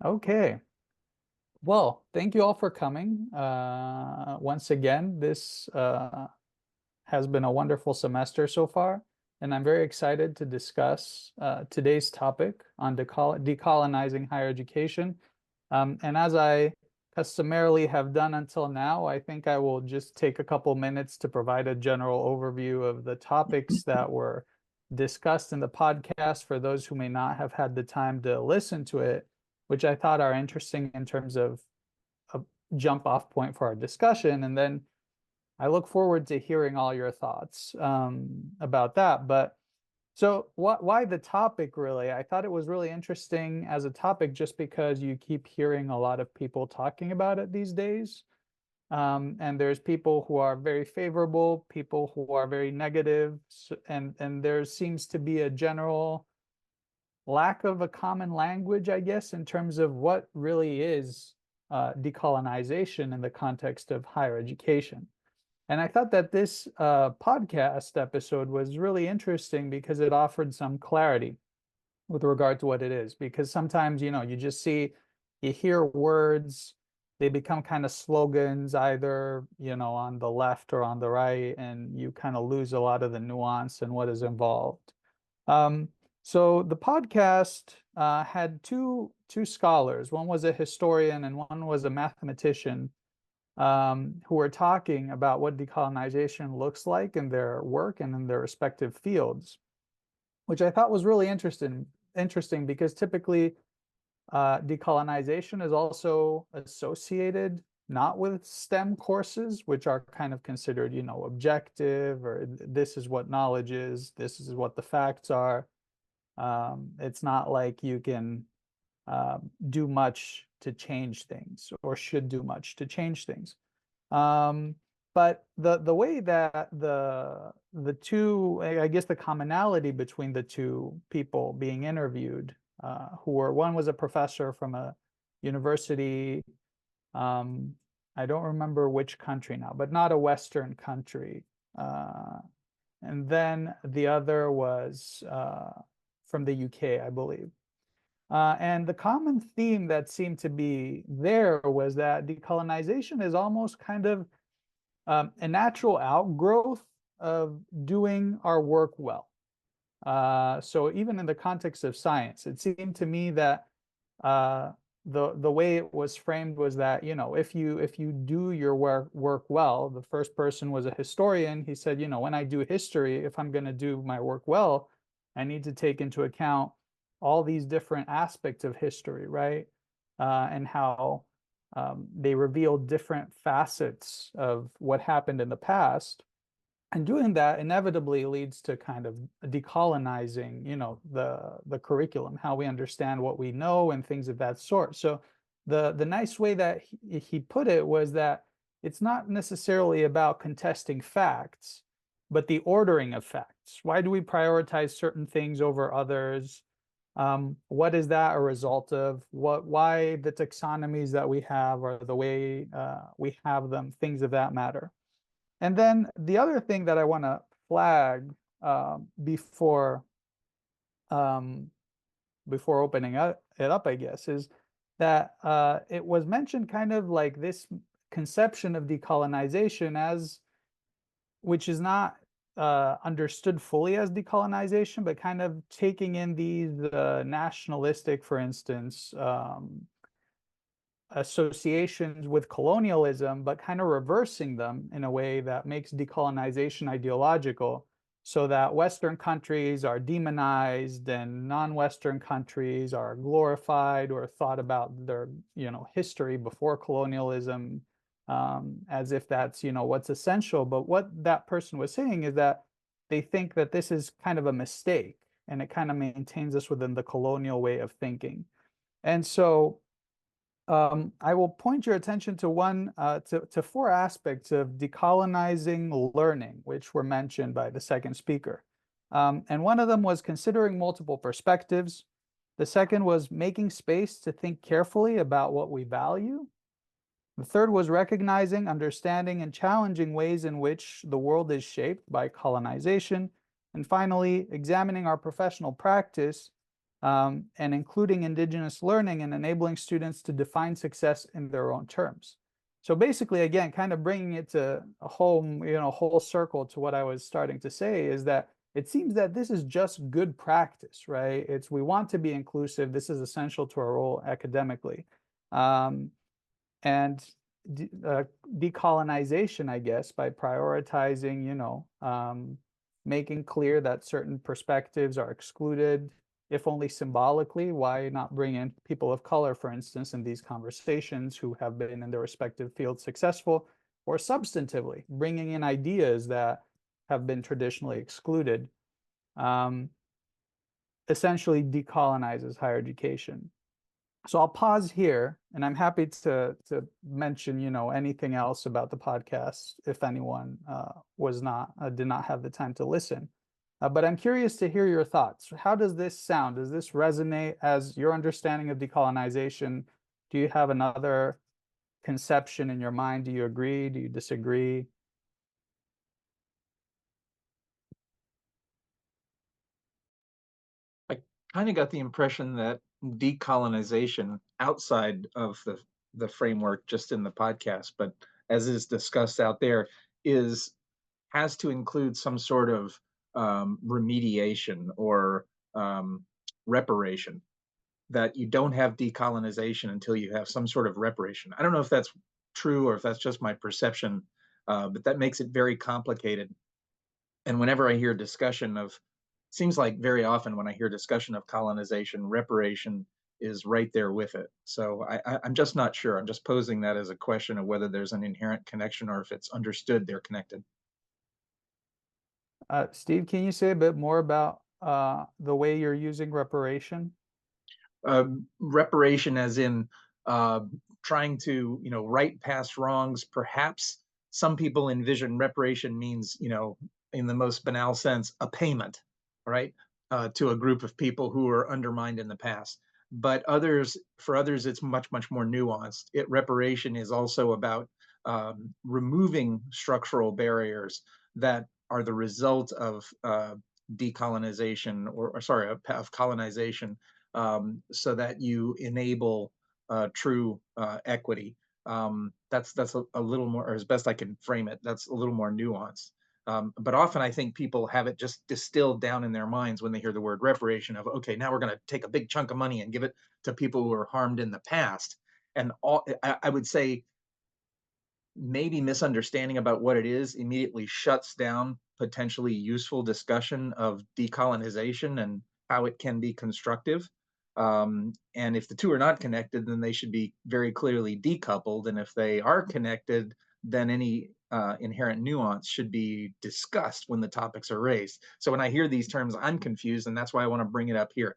Okay. Well, thank you all for coming. Once again, this has been a wonderful semester so far, and I'm very excited to discuss today's topic on decolonizing higher education. And as I customarily have done until now, I think I will just take a couple minutes to provide a general overview of the topics that were discussed in the podcast for those who may not have had the time to listen to it, which I thought are interesting in terms of a jump off point for our discussion. And then I look forward to hearing all your thoughts about that. But so why the topic really? I thought it was really interesting as a topic just because you keep hearing a lot of people talking about it these days. And there's people who are very favorable, people who are very negative, and there seems to be a general lack of a common language, I guess, in terms of what really is decolonization in the context of higher education. And I thought that this podcast episode was really interesting because it offered some clarity with regard to what it is. Because sometimes, you just you hear words, they become kind of slogans, either, on the left or on the right, and you kind of lose a lot of the nuance and what is involved. So the podcast had two scholars. One was a historian and one was a mathematician who were talking about what decolonization looks like in their work and in their respective fields, which I thought was really interesting because typically decolonization is also associated not with STEM courses, which are kind of considered, objective, or this is what knowledge is, this is what the facts are. It's not like you can do much to change things or should do much to change things. But the way that the two, I guess the commonality between the two people being interviewed, one was a professor from a university, I don't remember which country now, but not a Western country. And then the other was from the UK, I believe. And the common theme that seemed to be there was that decolonization is almost kind of a natural outgrowth of doing our work well. So even in the context of science, it seemed to me that the way it was framed was that, if you do your work well, the first person was a historian. He said, when I do history, if I'm going to do my work well, I need to take into account all these different aspects of history, right? And how they reveal different facets of what happened in the past. And doing that inevitably leads to kind of decolonizing, the curriculum, how we understand what we know and things of that sort. So the nice way that he put it was that it's not necessarily about contesting facts, but the ordering of facts. Why do we prioritize certain things over others? What is that a result of? Why the taxonomies that we have are the way we have them, things of that matter. And then the other thing that I want to flag before opening it up, I guess, is that it was mentioned kind of like this conception of decolonization which is not understood fully as decolonization, but kind of taking in these nationalistic, for instance, associations with colonialism, but kind of reversing them in a way that makes decolonization ideological, so that Western countries are demonized and non-Western countries are glorified or thought about their, history before colonialism, as if that's, what's essential. But what that person was saying is that they think that this is kind of a mistake, and it kind of maintains us within the colonial way of thinking. And so I will point your attention to four aspects of decolonizing learning, which were mentioned by the second speaker. And one of them was considering multiple perspectives. The second was making space to think carefully about what we value. The third was recognizing, understanding, and challenging ways in which the world is shaped by colonization. And finally, examining our professional practice and including Indigenous learning and enabling students to define success in their own terms. So basically, again, kind of bringing it to a whole circle to what I was starting to say is that it seems that this is just good practice, right? We want to be inclusive. This is essential to our role academically. And decolonization, I guess, by prioritizing, making clear that certain perspectives are excluded, if only symbolically. Why not bring in people of color, for instance, in these conversations who have been in their respective fields successful, or substantively bringing in ideas that have been traditionally excluded, essentially decolonizes higher education. So I'll pause here, and I'm happy to mention, anything else about the podcast if anyone did not have the time to listen. But I'm curious to hear your thoughts. How does this sound? Does this resonate as your understanding of decolonization? Do you have another conception in your mind? Do you agree? Do you disagree? I kind of got the impression that decolonization outside of the framework just in the podcast, but as is discussed out there, has to include some sort of remediation or reparation. That you don't have decolonization until you have some sort of reparation. I don't know if that's true or if that's just my perception, but that makes it very complicated. And whenever I hear discussion of, seems like very often when I hear discussion of colonization, reparation is right there with it. So I'm just not sure. I'm just posing that as a question of whether there's an inherent connection or if it's understood they're connected. Steve, can you say a bit more about the way you're using reparation? Reparation as in trying to right past wrongs. Perhaps some people envision reparation means, in the most banal sense, a payment, right, to a group of people who were undermined in the past. But for others, it's much, much more nuanced. Reparation is also about removing structural barriers that are the result of decolonization or sorry, of colonization, so that you enable true equity. That's a little more, or as best I can frame it, that's a little more nuanced. But often I think people have it just distilled down in their minds when they hear the word reparation of, okay, now we're going to take a big chunk of money and give it to people who were harmed in the past. And I would say maybe misunderstanding about what it is immediately shuts down potentially useful discussion of decolonization and how it can be constructive. And if the two are not connected, then they should be very clearly decoupled. And if they are connected, then any inherent nuance should be discussed when the topics are raised. So when I hear these terms, I'm confused, and that's why I want to bring it up here.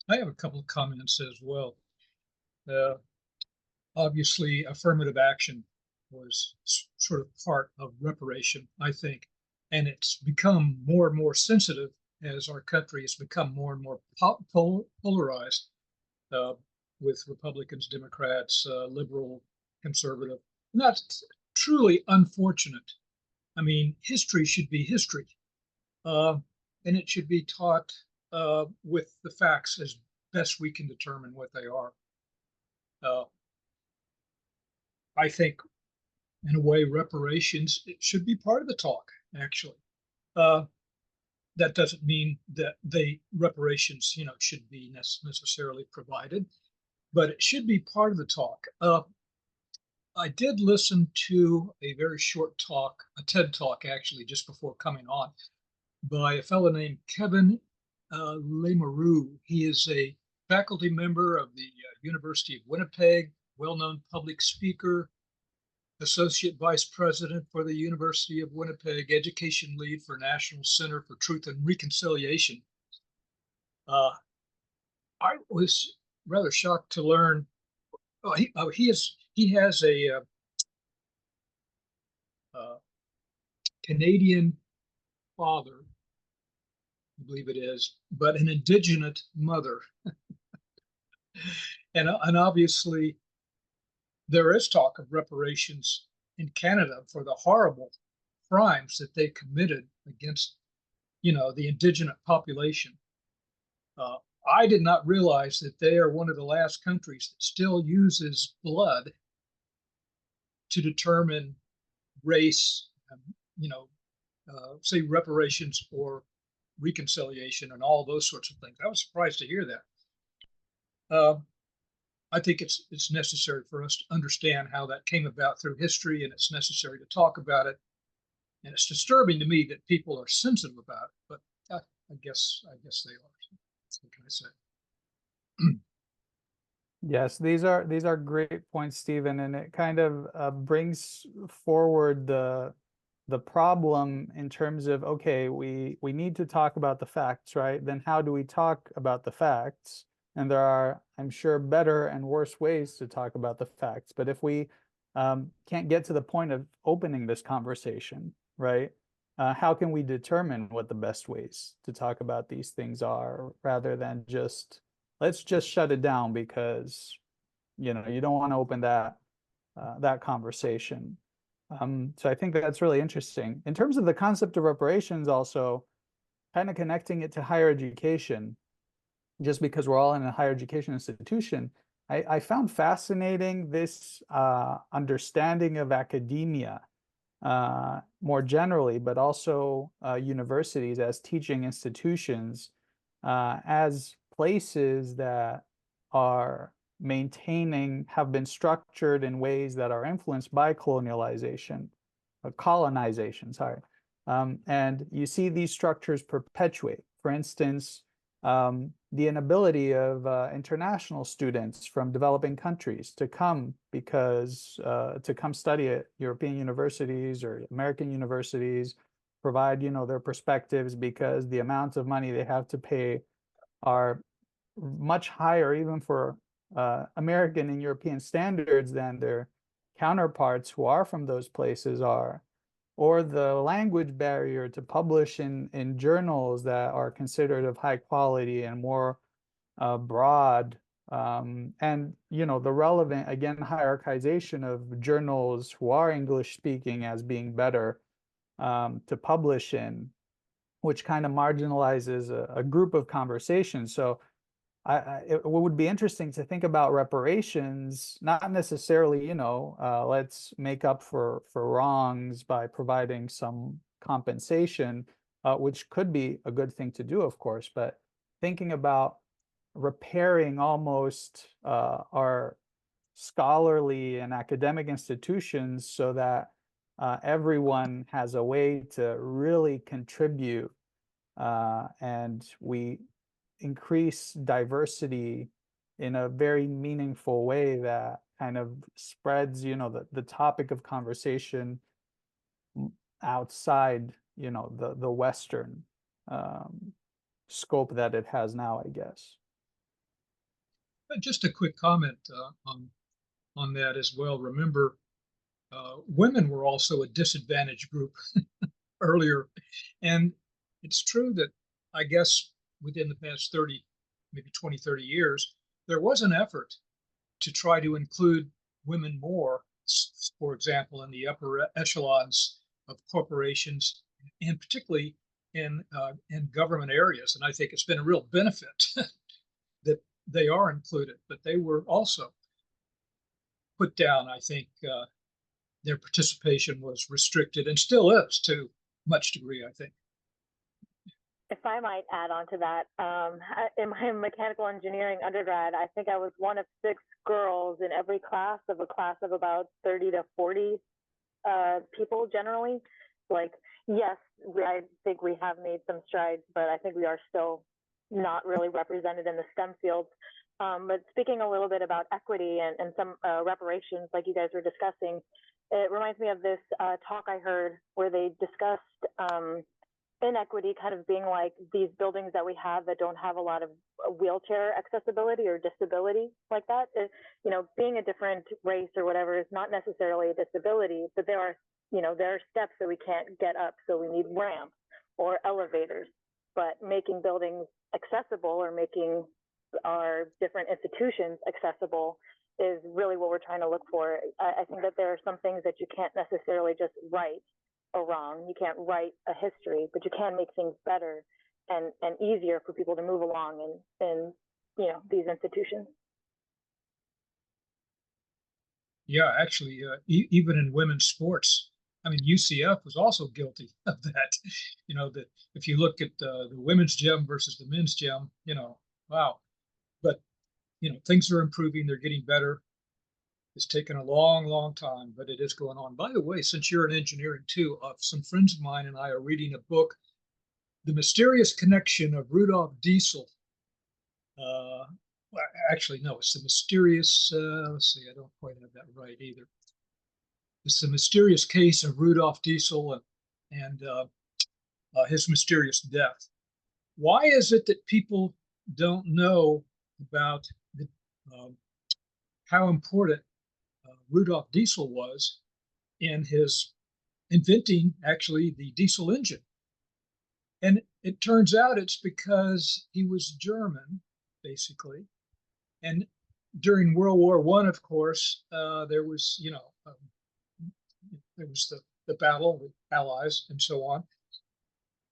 I have a couple of comments as well. Obviously, affirmative action was sort of part of reparation, I think, and it's become more and more sensitive as our country has become more and more polarized with Republicans, Democrats, liberal, conservative. And that's truly unfortunate. I mean, history should be history, and it should be taught with the facts as best we can determine what they are. I think, in a way, reparations, it should be part of the talk, actually. That doesn't mean that reparations, should be necessarily provided, but it should be part of the talk. I did listen to a very short talk, a TED talk, actually, just before coming on, by a fellow named Kevin Lemarue. He is a faculty member of the University of Winnipeg, well-known public speaker, associate vice president for the University of Winnipeg, education lead for National Center for Truth and Reconciliation. I was rather shocked to learn he has a Canadian father, I believe it is, but an Indigenous mother, and obviously there is talk of reparations in Canada for the horrible crimes that they committed against the indigenous population. I did not realize that they are one of the last countries that still uses blood to determine race, say reparations or reconciliation and all those sorts of things. I was surprised to hear that. I think it's necessary for us to understand how that came about through history, and it's necessary to talk about it. And it's disturbing to me that people are sensitive about it, but I guess they are. What can I say? Yes, these are great points, Stephen, and it kind of brings forward the problem in terms of, okay, we need to talk about the facts, right? Then how do we talk about the facts? And there are, I'm sure, better and worse ways to talk about the facts. But if we can't get to the point of opening this conversation, right? How can we determine what the best ways to talk about these things are, rather than just let's just shut it down because you don't want to open that conversation. So I think that's really interesting. In terms of the concept of reparations, also kind of connecting it to higher education, just because we're all in a higher education institution, I found fascinating this understanding of academia more generally, but also universities as teaching institutions, as places that are have been structured in ways that are influenced by colonization, sorry. And you see these structures perpetuate. For instance, the inability of international students from developing countries to come study at European universities or American universities, provide their perspectives, because the amount of money they have to pay are much higher, even for American and European standards, than their counterparts who are from those places are, or the language barrier to publish in journals that are considered of high quality and more broad, and the relevant, again, hierarchization of journals who are English speaking as being better to publish in, which kind of marginalizes a group of conversations. So it would be interesting to think about reparations, not necessarily, let's make up for wrongs by providing some compensation, which could be a good thing to do, of course, but thinking about repairing almost our scholarly and academic institutions so that everyone has a way to really contribute, and we increase diversity in a very meaningful way that kind of spreads, the topic of conversation outside, the Western scope that it has now, I guess. Just a quick comment on that as well. Remember, women were also a disadvantaged group earlier, and it's true that I guess within the past 30, maybe 20, 30 years, there was an effort to try to include women more, for example, in the upper echelons of corporations, and particularly in government areas. And I think it's been a real benefit that they are included, but they were also put down. I think their participation was restricted, and still is to much degree, I think. If I might add on to that, in my mechanical engineering undergrad, I think I was one of 6 girls in every class of a class of about 30 to 40 people generally. Like, yes, I think we have made some strides, but I think we are still not really represented in the STEM fields. But speaking a little bit about equity and some reparations, like you guys were discussing, it reminds me of this talk I heard where they discussed inequity kind of being like these buildings that we have that don't have a lot of wheelchair accessibility or disability like that. Being a different race or whatever is not necessarily a disability, but there are steps that we can't get up, so we need ramps or elevators. But making buildings accessible or making our different institutions accessible is really what we're trying to look for. I think that there are some things that you can't necessarily just write or wrong. You can't write a history, but you can make things better and easier for people to move along in these institutions. Yeah, actually, even in women's sports, I mean, UCF was also guilty of that. That if you look at the women's gym versus the men's gym, wow. But, things are improving. They're getting better. It's taken a long, long time, but it is going on. By the way, since you're in engineering too, some friends of mine and I are reading a book, The Mysterious Connection of Rudolf Diesel. Well, actually, no, it's the mysterious, let's see, I don't quite have that right either. It's the mysterious case of Rudolf Diesel and his mysterious death. Why is it that people don't know about how important Rudolf Diesel was in his inventing, actually, the diesel engine? And it turns out it's because he was German, basically. And during World War I, of course, there was, there was the battle with Allies and so on.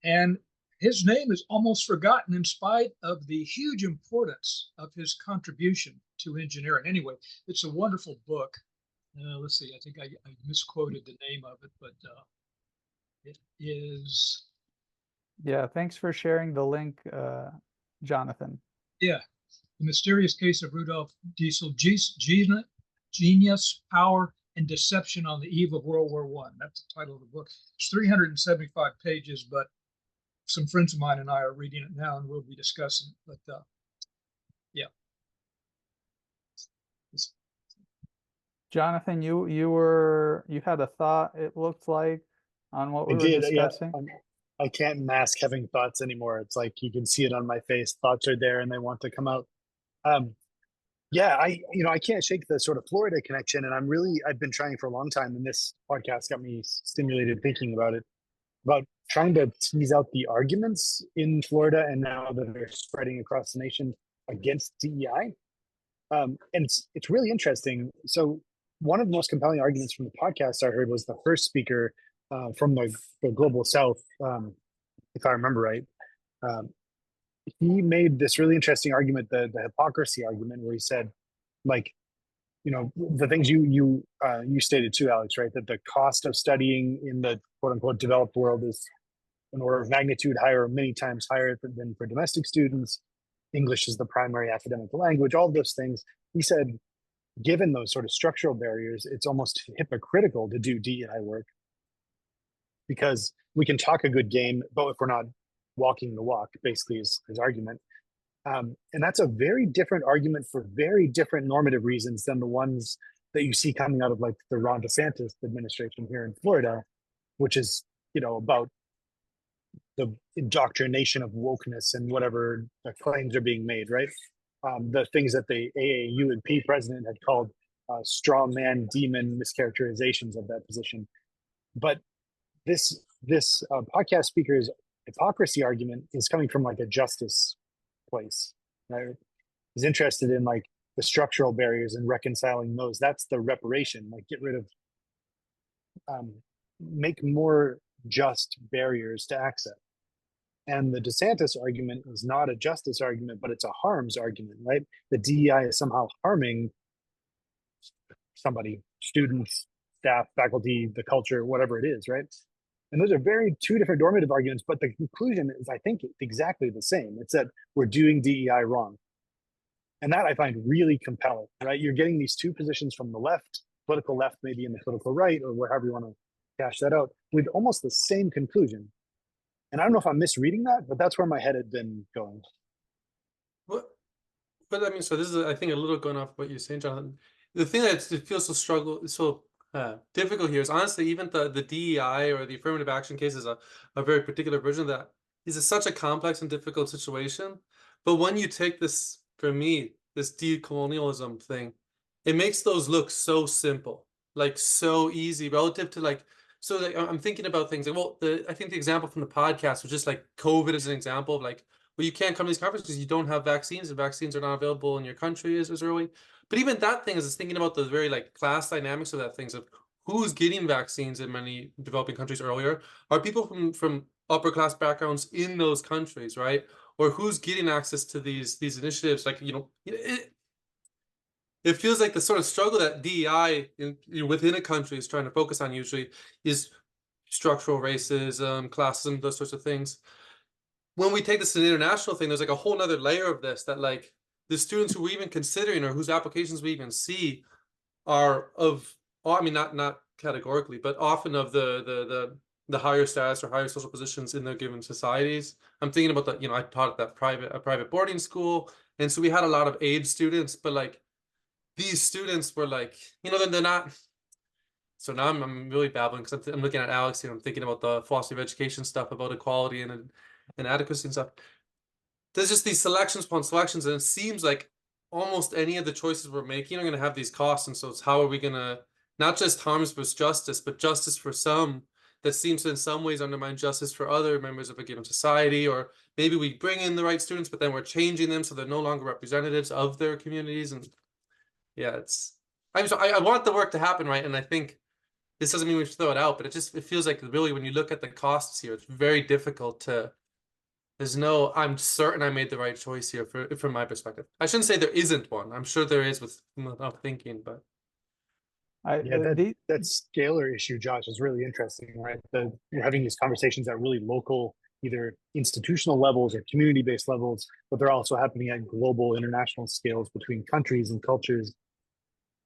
And his name is almost forgotten in spite of the huge importance of his contribution to engineering. Anyway, it's a wonderful book. Let's see, I think I misquoted the name of it, but it is. Yeah, thanks for sharing the link, Jonathan. Yeah, The Mysterious Case of Rudolf Diesel, Genius, Power, and Deception on the Eve of World War I. That's the title of the book. It's 375 pages, but some friends of mine and I are reading it now, and we'll be discussing it. But yeah. Jonathan, you had a thought, it looked like, on what we were discussing. Yeah. I can't mask having thoughts anymore. It's like you can see it on my face. Thoughts are there and they want to come out. Yeah, I can't shake the sort of Florida connection, and I've been trying for a long time, and this podcast got me stimulated thinking about it, about trying to tease out the arguments in Florida and now that are spreading across the nation against DEI. And it's really interesting. So one of the most compelling arguments from the podcast I heard was the first speaker from the global South, if I remember right. He made this really interesting argument, the hypocrisy argument, where he said, like, the things you stated too, Alex, right? That the cost of studying in the quote unquote developed world is an order of magnitude higher, many times higher than for domestic students. English is the primary academic language, all of those things. He said, given those sort of structural barriers, it's almost hypocritical to do DEI work, because we can talk a good game, but if we're not walking the walk, basically is his argument. And that's a very different argument for very different normative reasons than the ones that you see coming out of like the Ron DeSantis administration here in Florida, which is, about the indoctrination of wokeness and whatever the claims are being made, right? The things that the AAUNP president had called straw man demon mischaracterizations of that position. But this podcast speaker's hypocrisy argument is coming from like a justice place, right? He's interested in like the structural barriers and reconciling those. That's the reparation, like get rid of, make more just barriers to access. And the DeSantis argument is not a justice argument, but it's a harms argument, right? The DEI is somehow harming somebody, students, staff, faculty, the culture, whatever it is, right? And those are two different normative arguments, but the conclusion is, I think, exactly the same. It's that we're doing DEI wrong. And that I find really compelling, right? You're getting these two positions from the left, political left, maybe in the political right, or wherever you want to cash that out, with almost the same conclusion. And I don't know if I'm misreading that, but that's where my head had been going. But I mean, so this is, I think, a little going off what you're saying, Jonathan. The thing that it feels so difficult here is honestly, even the DEI or the affirmative action case is a very particular version of that. This is such a complex and difficult situation. But when you take this, for me, this decolonialism thing, it makes those look so simple, like so easy relative to like. So like, I'm thinking about things like, well, I think the example from the podcast was just like COVID is an example of like, well, you can't come to these conferences because you don't have vaccines, and vaccines are not available in your country as early. But even that thing is thinking about the very like class dynamics of that things of who's getting vaccines in many developing countries earlier are people from upper class backgrounds in those countries, right? Or who's getting access to these initiatives? Like, it feels like the sort of struggle that DEI within a country is trying to focus on usually is structural racism, classism, those sorts of things. When we take this to an international thing, there's like a whole nother layer of this that like the students who we're even considering or whose applications we even see are of, I mean, not categorically, but often of the higher status or higher social positions in their given societies. I'm thinking about I taught at a private boarding school, and so we had a lot of age students, but like these students were like, they're not. So now I'm really babbling because I'm looking at Alex here. I'm thinking about the philosophy of education stuff, about equality and adequacy and stuff. There's just these selections upon selections, and it seems like almost any of the choices we're making are going to have these costs. And so it's how are we going to not just harms versus justice, but justice for some that seems to in some ways undermine justice for other members of a given society, or maybe we bring in the right students, but then we're changing them so they're no longer representatives of their communities. And yeah, I want the work to happen, right? And I think this doesn't mean we should throw it out, but it feels like really when you look at the costs here, it's very difficult to. There's no, I'm certain I made the right choice here from my perspective. I shouldn't say there isn't one. I'm sure there is without thinking, but. That scalar issue, Josh, is really interesting, right? You're having these conversations at really local, either institutional levels or community-based levels, but they're also happening at global, international scales between countries and cultures.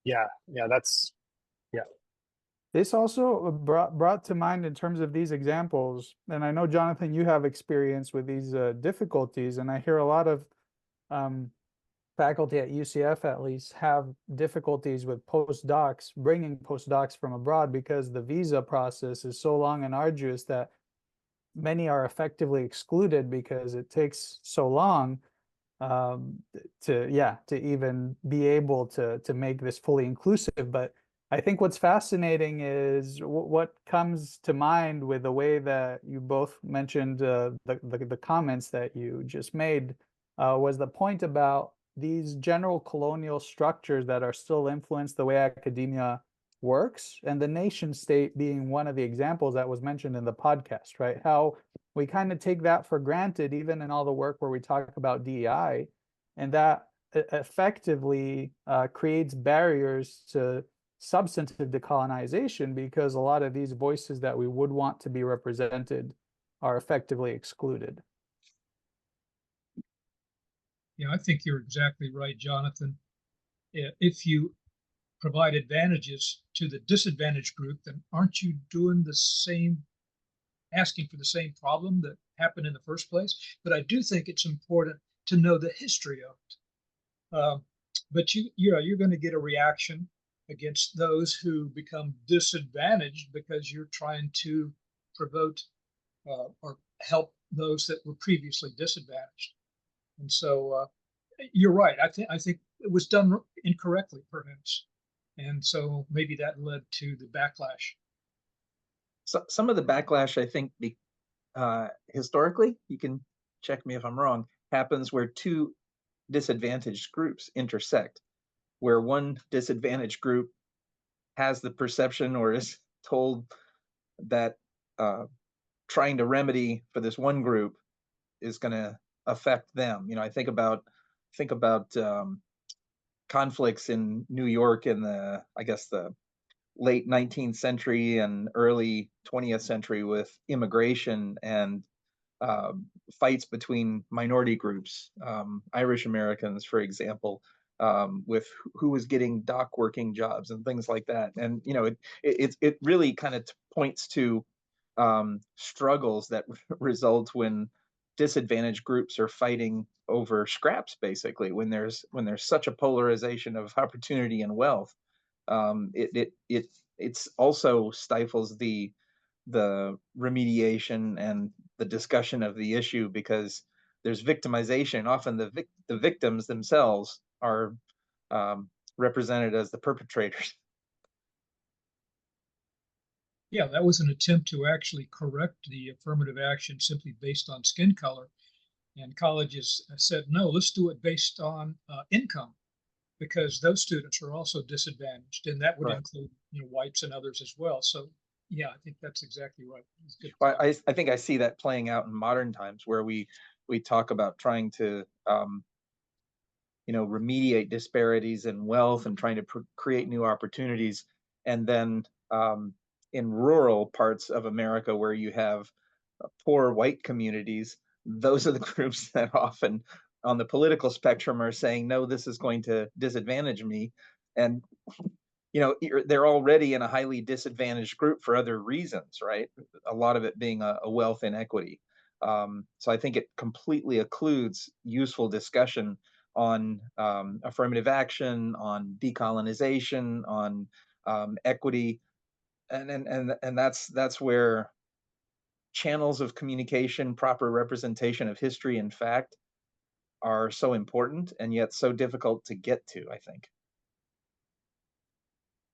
Yeah, This also brought to mind in terms of these examples, and I know, Jonathan, you have experience with these difficulties, and I hear a lot of faculty at UCF at least have difficulties with postdocs, bringing postdocs from abroad because the visa process is so long and arduous that many are effectively excluded because it takes so long to even be able to make this fully inclusive. But I think what's fascinating is what comes to mind with the way that you both mentioned the comments that you just made was the point about these general colonial structures that are still influence the way academia works, and the nation state being one of the examples that was mentioned in the podcast, right? How we kind of take that for granted, even in all the work where we talk about DEI, and that effectively creates barriers to substantive decolonization because a lot of these voices that we would want to be represented are effectively excluded. Yeah, I think you're exactly right, Jonathan. If you provide advantages to the disadvantaged group, then aren't you doing the same, asking for the same problem that happened in the first place? But I do think it's important to know the history of it. But you're going to get a reaction against those who become disadvantaged because you're trying to promote or help those that were previously disadvantaged. And so you're right. I think it was done incorrectly, perhaps. And so maybe that led to the backlash. So some of the backlash, I think, historically, you can check me if I'm wrong, happens where two disadvantaged groups intersect, where one disadvantaged group has the perception or is told that trying to remedy for this one group is going to affect them. I think about conflicts in New York in the late 19th century and early 20th century with immigration and fights between minority groups, Irish Americans, for example, with who was getting dock working jobs and things like that. And it really kind of points to struggles that result when disadvantaged groups are fighting over scraps, basically, when there's such a polarization of opportunity and wealth. It's also stifles the remediation and the discussion of the issue because there's victimization. Often the victims themselves are represented as the perpetrators. Yeah, that was an attempt to actually correct the affirmative action simply based on skin color. And colleges said, no, let's do it based on income, because those students are also disadvantaged, and that would Right. include, whites and others as well. So yeah, I think that's exactly right. It's good. Well, I think I see that playing out in modern times where we talk about trying to remediate disparities in wealth and trying to create new opportunities, and then in rural parts of America where you have poor white communities, those are the groups that often on the political spectrum are saying, no, this is going to disadvantage me. And they're already in a highly disadvantaged group for other reasons, right? A lot of it being a wealth inequity. So I think it completely occludes useful discussion on affirmative action, on decolonization, on equity, and that's where channels of communication, proper representation of history and fact are so important and yet so difficult to get to, I think.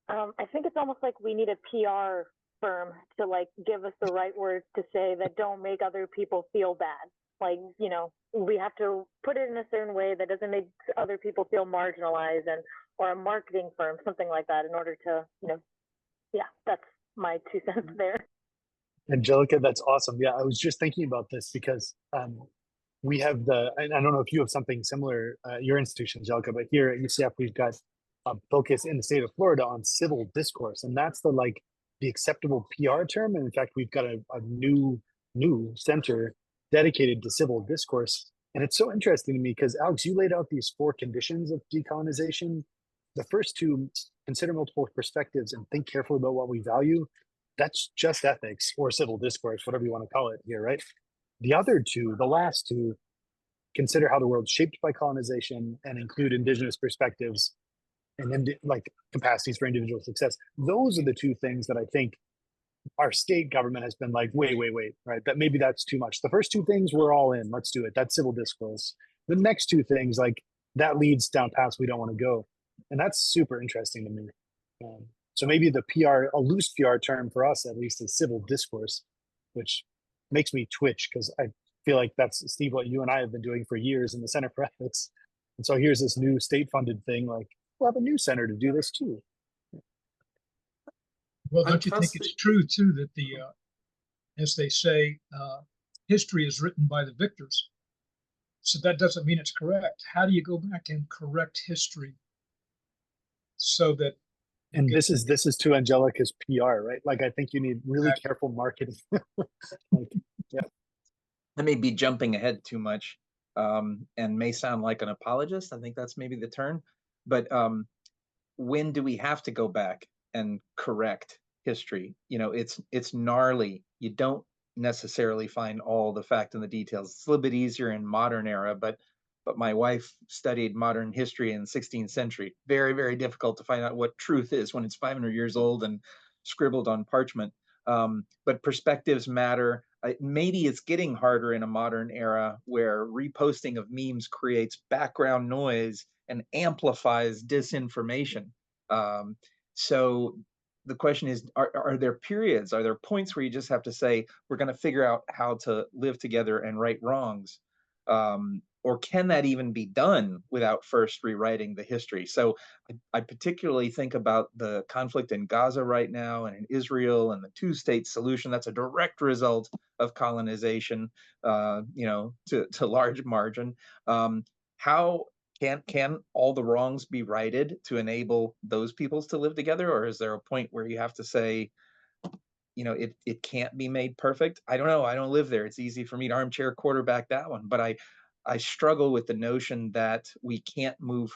I think it's almost like we need a PR firm to like give us the right words to say that don't make other people feel bad. Like, we have to put it in a certain way that doesn't make other people feel marginalized, or a marketing firm, something like that, in order to, yeah, that's my 2 cents there. Angelica, that's awesome. Yeah, I was just thinking about this because we have I don't know if you have something similar at your institution, Angelica, but here at UCF, we've got a focus in the state of Florida on civil discourse. And that's the acceptable PR term. And in fact, we've got a new center dedicated to civil discourse. And it's so interesting to me because, Alex, you laid out these 4 conditions of decolonization. The first 2, consider multiple perspectives and think carefully about what we value. That's just ethics or civil discourse, whatever you want to call it here, right? The other 2, the last 2, consider how the world's shaped by colonization and include indigenous perspectives and then capacities for individual success. Those are the 2 things that I think our state government has been like, wait, right? That maybe that's too much. The first 2 things, we're all in, let's do it. That's civil discourse. The next 2 things, that leads down paths we don't want to go. And that's super interesting to me. So maybe the PR, a loose PR term for us at least, is civil discourse, which makes me twitch because I feel like that's, Steve, what you and I have been doing for years in the Center for Ethics. And so here's this new state-funded thing, we'll have a new center to do this too. Well, don't you think it's true too that as they say, history is written by the victors? So that doesn't mean it's correct. How do you go back and correct history so that? And this is to Angelica's PR, right? I think you need really careful marketing. Yeah. I may be jumping ahead too much, and may sound like an apologist. I think that's maybe the term. But when do we have to go back and correct history? It's gnarly. You don't necessarily find all the fact and the details. It's a little bit easier in modern era, but my wife studied modern history in the 16th century. Very, very difficult to find out what truth is when it's 500 years old and scribbled on parchment. But perspectives matter. Maybe it's getting harder in a modern era where reposting of memes creates background noise and amplifies disinformation. So the question is, are there periods, are there points where you just have to say, we're going to figure out how to live together and right wrongs? Or can that even be done without first rewriting the history? So I particularly think about the conflict in Gaza right now and in Israel and the 2-state solution. That's a direct result of colonization, to large margin. How can all the wrongs be righted to enable those peoples to live together? Or is there a point where you have to say, it can't be made perfect? I don't know. I don't live there. It's easy for me to armchair quarterback that one, but I struggle with the notion that we can't move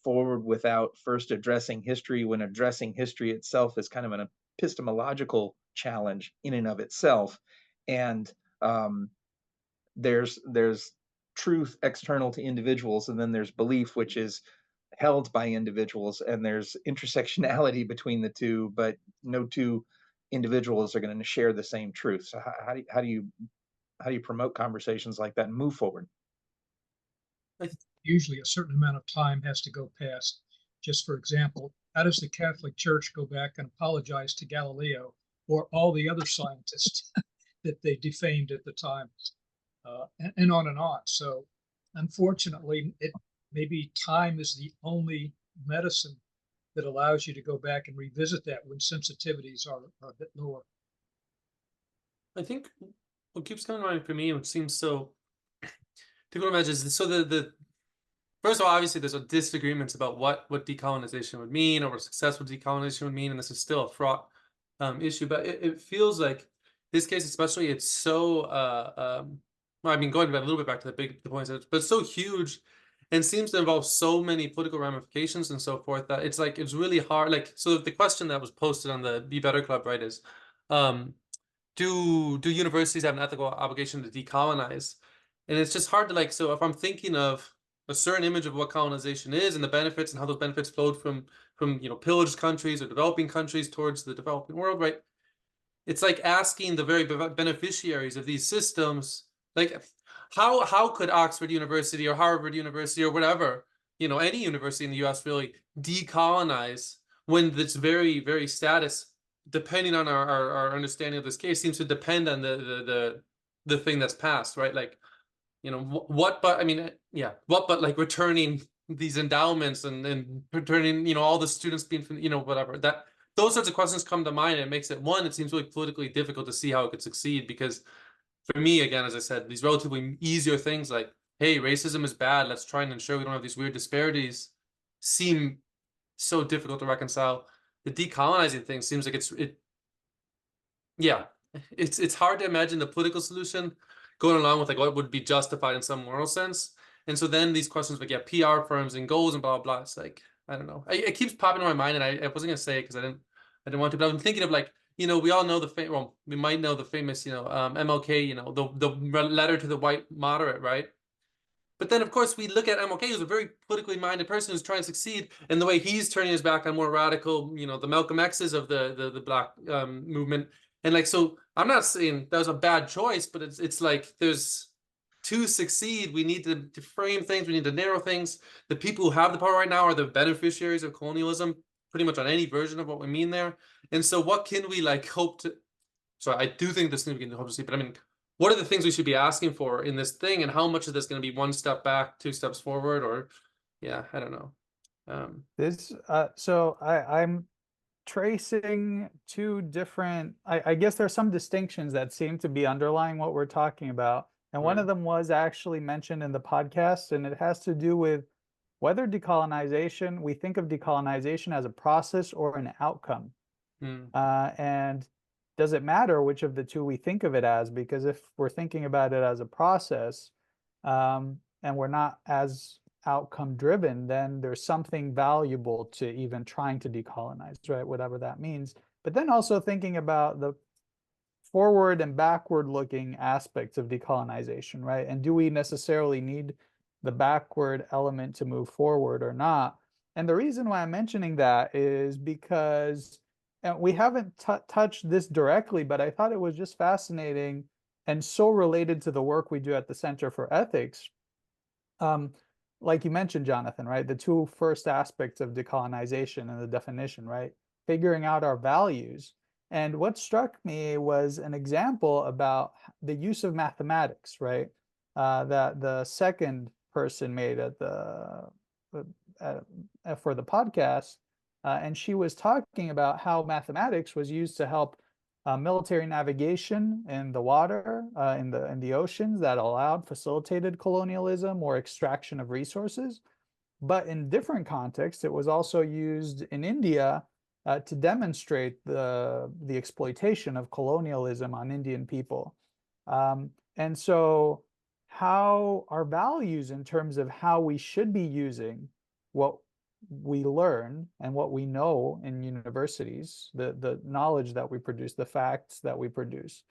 forward without first addressing history, when addressing history itself is kind of an epistemological challenge in and of itself. And there's truth external to individuals, and then there's belief, which is held by individuals, and there's intersectionality between the 2, but no 2 individuals are going to share the same truth. So how do you promote conversations like that and move forward? Usually a certain amount of time has to go past. Just for example, how does the Catholic Church go back and apologize to Galileo or all the other scientists that they defamed at the time, and on and on? So unfortunately, maybe time is the only medicine that allows you to go back and revisit that when sensitivities are a bit lower. I think what keeps coming to mind for me, which seems so difficult to imagine, is so the first of all, obviously there's a disagreements about what decolonization would mean or what successful decolonization would mean, and this is still a fraught issue. But it feels like this case, especially, it's so well, I mean, going a little bit back to the points, but it's so huge and seems to involve so many political ramifications and so forth that it's like it's really hard. Like, so the question that was posted on the Be Better Club, right, is do universities have an ethical obligation to decolonize? And it's just hard to, like, so if I'm thinking of a certain image of what colonization is and the benefits and how those benefits flowed from pillaged countries or developing countries towards the developing world, right? It's like asking the very beneficiaries of these systems, like, how could Oxford University or Harvard University or whatever, any university in the US really decolonize when this very, very status, depending on our understanding of this case, seems to depend on the thing that's passed, right? Like, but I mean, yeah, what but like returning these endowments and returning, all the students being, whatever, that those sorts of questions come to mind, and it makes it, one, it seems really politically difficult to see how it could succeed, because for me, again, as I said, these relatively easier things like, hey, racism is bad, let's try and ensure we don't have these weird disparities, seem so difficult to reconcile. The decolonizing thing seems like it's hard to imagine the political solution going along with like what would be justified in some moral sense. And so then these questions like, PR firms and goals and blah blah blah. It's like, I don't know. It keeps popping in my mind, and I wasn't gonna say it because I didn't want to, but I've been thinking of, like, we all know we might know the famous, MLK, the letter to the white moderate, right? But then, of course, we look at MLK, who's a very politically minded person who's trying to succeed, and the way he's turning his back on more radical, the Malcolm X's of the Black movement. And like, so I'm not saying that was a bad choice, but it's like to succeed, we need to frame things, we need to narrow things. The people who have the power right now are the beneficiaries of colonialism, pretty much on any version of what we mean there. And so what can we like hope to, so I do think this thing we can hope to see, but I mean, what are the things we should be asking for in this thing, and how much of this going to be one step back, two steps forward, or I don't know. So I'm tracing two different, I guess there's some distinctions that seem to be underlying what we're talking about. And one of them was actually mentioned in the podcast, and it has to do with whether decolonization, we think of decolonization as a process or an outcome. And does it matter which of the two we think of it as? Because if we're thinking about it as a process, and we're not as outcome driven, then there's something valuable to even trying to decolonize, right? Whatever that means. But then also thinking about the forward and backward looking aspects of decolonization, right? And do we necessarily need the backward element to move forward or not? And the reason why I'm mentioning that is because, and we haven't touched this directly, but I thought it was just fascinating and so related to the work we do at the Center for Ethics. Like you mentioned, Jonathan, right? The two first aspects of decolonization and the definition, right? Figuring out our values. And what struck me was an example about the use of mathematics, right? That the second person made at for the podcast. And she was talking about how mathematics was used to help military navigation in the water, in the oceans, that facilitated colonialism or extraction of resources. But in different contexts, it was also used in India to demonstrate the exploitation of colonialism on Indian people. And so how our values in terms of how we should be using what we learn and what we know in universities, the knowledge that we produce, the facts that we produce,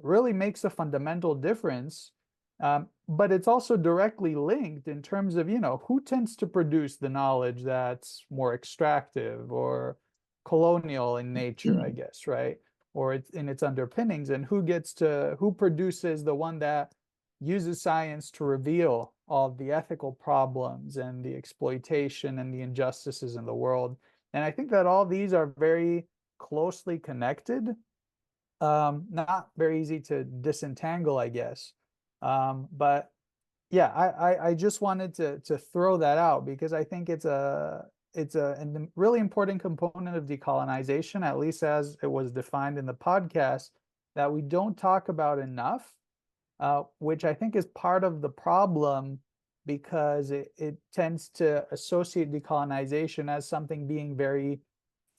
really makes a fundamental difference. But it's also directly linked in terms of, who tends to produce the knowledge that's more extractive or colonial in nature, I guess, right? Or it's in its underpinnings, and who produces the one that uses science to reveal all the ethical problems and the exploitation and the injustices in the world. And I think that all these are very closely connected, not very easy to disentangle, I guess. But yeah, I just wanted to throw that out because I think it's a really important component of decolonization, at least as it was defined in the podcast, that we don't talk about enough, which I think is part of the problem because it tends to associate decolonization as something being very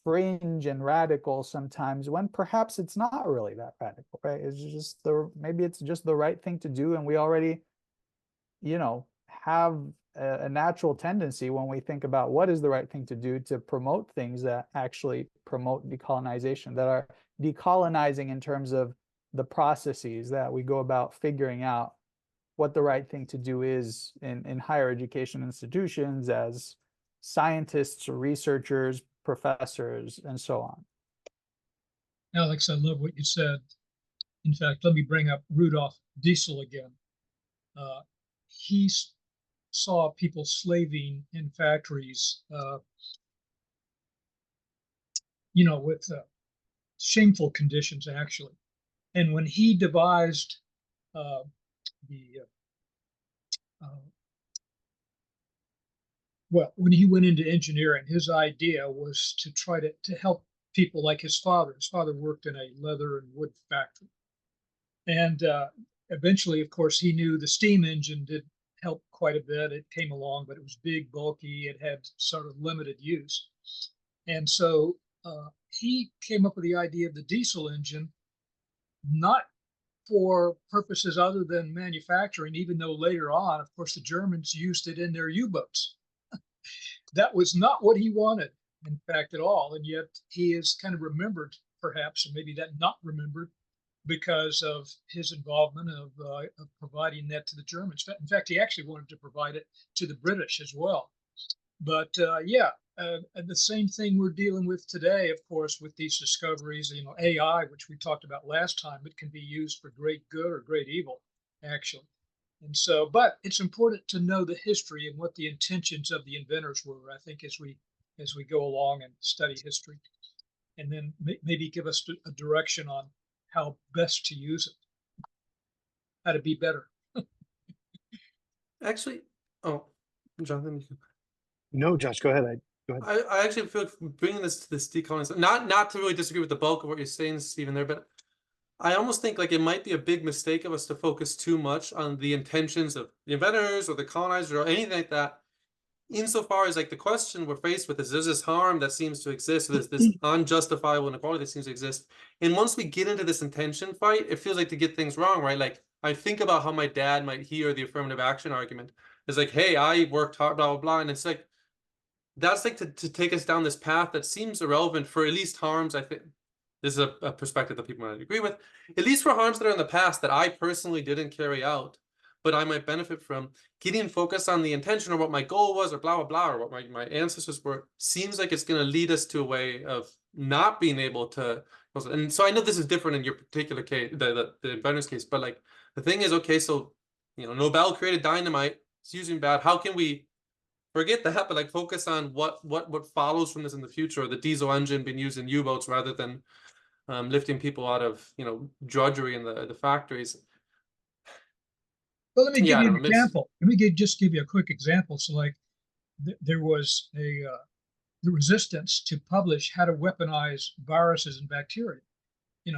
fringe and radical sometimes when perhaps it's not really that radical, right? It's just maybe it's just the right thing to do, and we already, have a natural tendency when we think about what is the right thing to do to promote things that actually promote decolonization, that are decolonizing in terms of the processes that we go about figuring out what the right thing to do is in higher education institutions as scientists or researchers, professors, and so on. Alex, I love what you said. In fact, let me bring up Rudolf Diesel again. He saw people slaving in factories, with shameful conditions, actually. And when he devised when he went into engineering, his idea was to try to help people like his father. His father worked in a leather and wood factory. And eventually, of course, he knew the steam engine did help quite a bit. It came along, but it was big, bulky. It had sort of limited use. And so he came up with the idea of the diesel engine, not for purposes other than manufacturing, even though later on, of course, the Germans used it in their U-boats. That was not what he wanted, in fact, at all. And yet he is kind of remembered, perhaps, and maybe that not remembered, because of his involvement of providing that to the Germans. In fact, he actually wanted to provide it to the British as well. But and the same thing we're dealing with today, of course, with these discoveries, AI, which we talked about last time, it can be used for great good or great evil, actually. And so, but it's important to know the history and what the intentions of the inventors were, I think, as we go along and study history, and then maybe give us a direction on how best to use it, how to be better. Actually, oh, Jonathan, No, Josh, go ahead. Go ahead. I actually feel like bringing this to this decolonizing, not to really disagree with the bulk of what you're saying, Stephen, there, but I almost think like it might be a big mistake of us to focus too much on the intentions of the inventors or the colonizers or anything like that. Insofar as like the question we're faced with is there's this harm that seems to exist, there's this unjustifiable inequality that seems to exist. And once we get into this intention fight, it feels like to get things wrong, right? Like I think about how my dad might hear the affirmative action argument. It's like, hey, I worked hard, blah, blah, blah. And it's like, that's like to take us down this path that seems irrelevant for at least harms, I think. This is a perspective that people might agree with, at least for harms that are in the past that I personally didn't carry out, but I might benefit from. Getting focused on the intention or what my goal was or blah, blah, blah, or what my ancestors were, seems like it's going to lead us to a way of not being able to. And so I know this is different in your particular case, the inventor's case, but like the thing is, okay, so, Nobel created dynamite, it's using bad. How can we forget that, but like focus on what follows from this in the future, the diesel engine being used in U-boats rather than lifting people out of drudgery in the factories. Well, let me give you an example. Let me just give you a quick example. So, like, there was the resistance to publish how to weaponize viruses and bacteria. They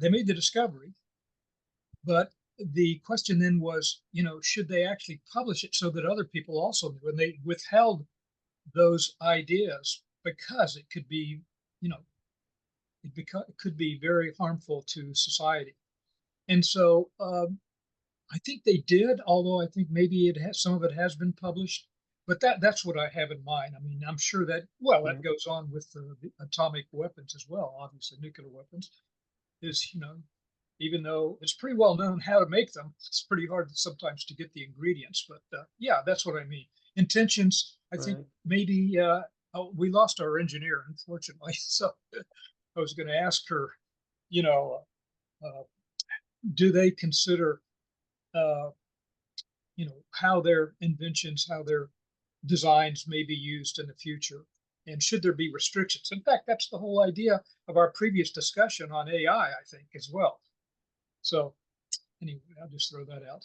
made the discovery, but the question then was, should they actually publish it so that other people also knew? And they withheld those ideas because it could be, it could be very harmful to society. And so I think they did, although I think maybe some of it has been published. But that's what I have in mind. I mean, I'm sure that, that goes on with the atomic weapons as well. Obviously, nuclear weapons is, even though it's pretty well known how to make them, it's pretty hard sometimes to get the ingredients. But that's what I mean. Intentions, I think maybe we lost our engineer, unfortunately. So I was going to ask her, do they consider, how their inventions, how their designs may be used in the future? And should there be restrictions? In fact, that's the whole idea of our previous discussion on AI, I think, as well. So anyway, I'll just throw that out.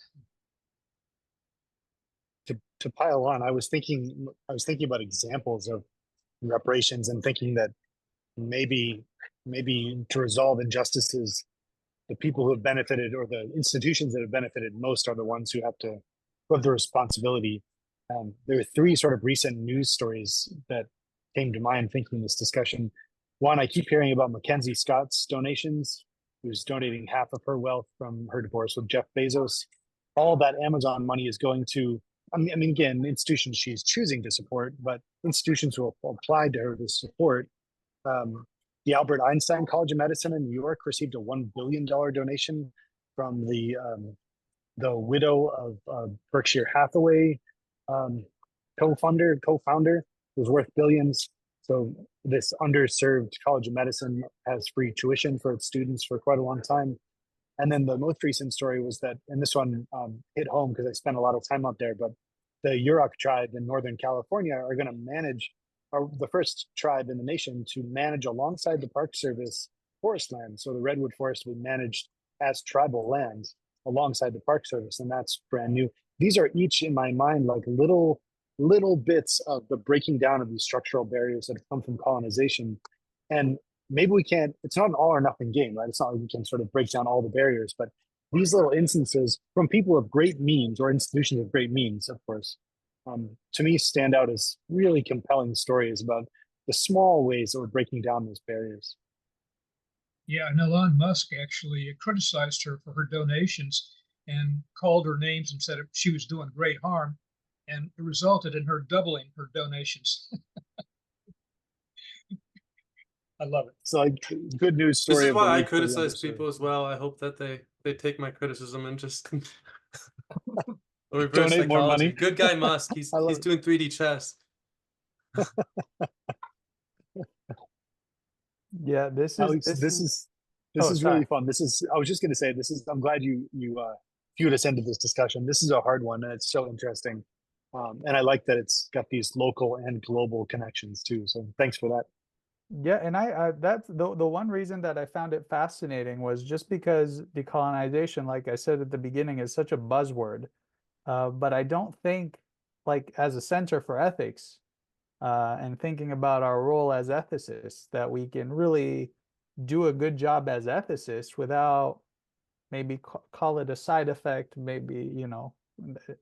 to pile on, I was thinking about examples of reparations and thinking that maybe to resolve injustices, the people who have benefited or the institutions that have benefited most are the ones who have the responsibility. There are three sort of recent news stories that came to mind thinking this discussion. One, I keep hearing about Mackenzie Scott's donations, who's donating half of her wealth from her divorce with Jeff Bezos. All that Amazon money is going to, I mean, again, institutions she's choosing to support, but institutions who applied to her to support. The Albert Einstein College of Medicine in New York received a $1 billion donation from the widow of Berkshire Hathaway co-founder, who's worth billions. So this underserved College of Medicine has free tuition for its students for quite a long time. And then the most recent story was that, and this one hit home because I spent a lot of time up there, but the Yurok tribe in Northern California are going to manage, are the first tribe in the nation to manage alongside the Park Service forest land. So the redwood forest will be managed as tribal land alongside the Park Service, and that's brand new. These are each, in my mind, like little bits of the breaking down of these structural barriers that have come from colonization. And maybe we can't, it's not an all or nothing game, right? It's not like we can sort of break down all the barriers, but these little instances from people of great means or institutions of great means, of course, to me stand out as really compelling stories about the small ways that we're breaking down those barriers. Yeah, and Elon Musk actually criticized her for her donations and called her names and said she was doing great harm, and it resulted in her doubling her donations. I love it. So like, good news story. This is why I for the criticize underserved. people as well. I hope that they take my criticism and just reverse Donate more psychology. money. Good guy Musk. He's it. doing 3D chess. Yeah, this Alex, is this is oh, really sorry. fun. I was just going to say, I'm glad you cued us into this discussion. This is a hard one, and it's so interesting. And I like that it's got these local and global connections too. So thanks for that. Yeah, and I that's the one reason that I found it fascinating was just because decolonization, like I said at the beginning, is such a buzzword. But I don't think, like, as a center for ethics, and thinking about our role as ethicists, that we can really do a good job as ethicists without maybe call it a side effect, maybe,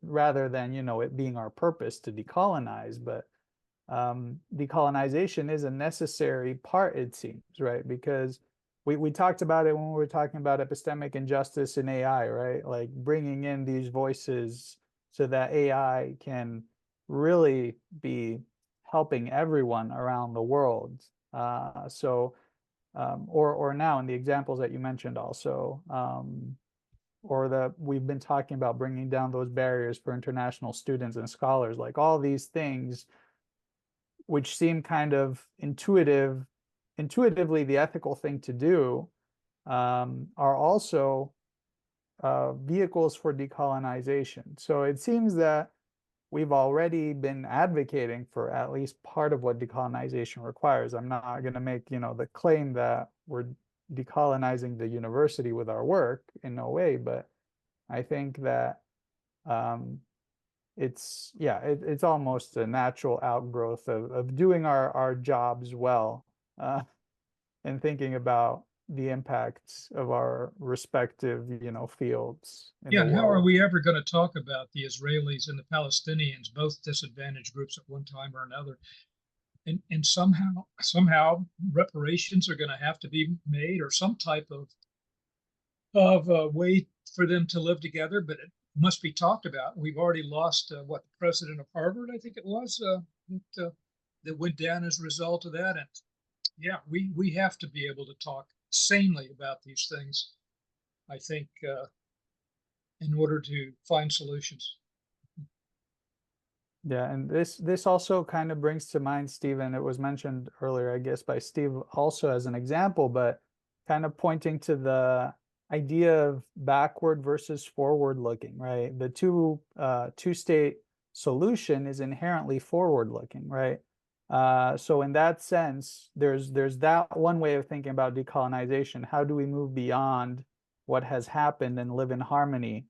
rather than, it being our purpose to decolonize. But decolonization is a necessary part, it seems, right? Because we talked about it when we were talking about epistemic injustice in AI, right? Like bringing in these voices so that AI can really be helping everyone around the world. Or now in the examples that you mentioned also, or that we've been talking about bringing down those barriers for international students and scholars, like all these things which seem kind of intuitively the ethical thing to do, are also vehicles for decolonization. So it seems that we've already been advocating for at least part of what decolonization requires. I'm not going to make, the claim that we're decolonizing the university with our work, in no way, but I think that it's almost a natural outgrowth of doing our jobs well, and thinking about the impacts of our respective, fields in Yeah, the and how are world. we ever going to talk about the Israelis and the Palestinians, both disadvantaged groups at one time or another? And somehow reparations are going to have to be made, or some type of a way for them to live together, but it must be talked about. We've already lost the president of Harvard, I think it was, that went down as a result of that. And yeah, we have to be able to talk sanely about these things, I think, in order to find solutions. Yeah, and this also kind of brings to mind, Stephen, it was mentioned earlier, I guess, by Steve also as an example, but kind of pointing to the idea of backward versus forward looking, right? The two-state solution is inherently forward looking, right? So in that sense, there's that one way of thinking about decolonization. How do we move beyond what has happened and live in harmony?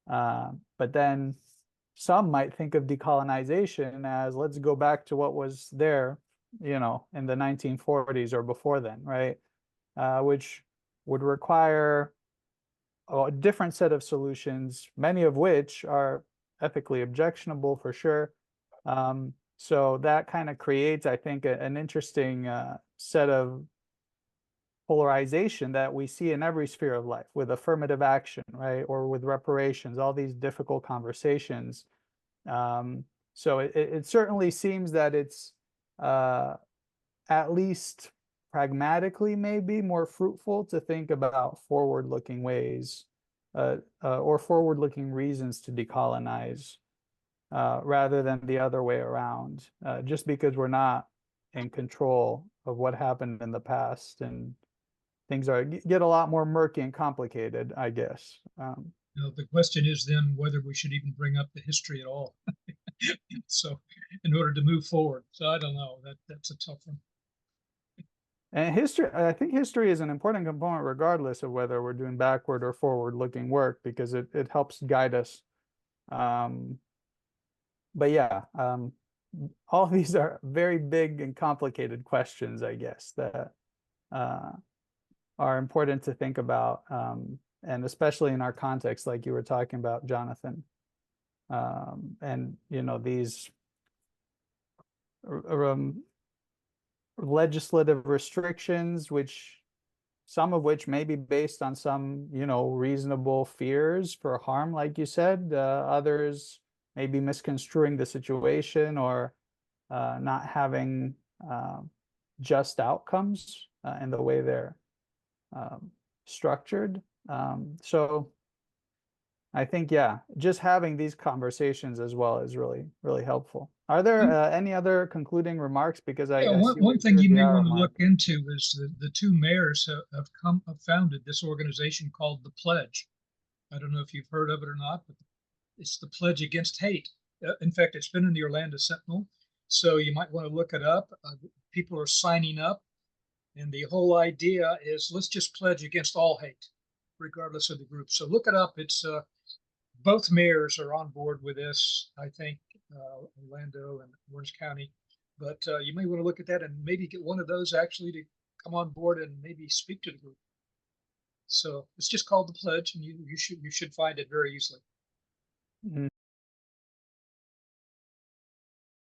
But then some might think of decolonization as let's go back to what was there, you know, in the 1940s or before then, right? Which would require a different set of solutions, many of which are ethically objectionable for sure. So that kind of creates, I think, an interesting set of polarization that we see in every sphere of life with affirmative action, right? Or with reparations, all these difficult conversations. So it certainly seems that it's at least pragmatically maybe more fruitful to think about forward-looking ways or forward-looking reasons to decolonize rather than the other way around, just because we're not in control of what happened in the past, and things get a lot more murky and complicated, I guess. You know, the question is then whether we should even bring up the history at all. So in order to move forward. So I don't know, that's a tough one. And history, I think history is an important component regardless of whether we're doing backward or forward looking work, because it helps guide us. But yeah, all of these are very big and complicated questions, I guess, that are important to think about, and especially in our context, like you were talking about, Jonathan. And you know, these legislative restrictions, which some of which may be based on some, you know, reasonable fears for harm, like you said. Others may be misconstruing the situation or not having just outcomes in the way they're structured. So I think, yeah, just having these conversations as well is really, really helpful. Are there any other concluding remarks? Because I one thing you may want to look into is the two mayors have founded this organization called the Pledge. I don't know if you've heard of it or not, but it's the Pledge Against Hate. In fact, it's been in the Orlando Sentinel, so you might want to look it up. People are signing up, and the whole idea is let's just pledge against all hate, regardless of the group. So look it up. It's both mayors are on board with this, I think, Orlando and Orange County. But you may want to look at that and maybe get one of those actually to come on board and maybe speak to the group. So it's just called the Pledge, and you should find it very easily. Mm-hmm.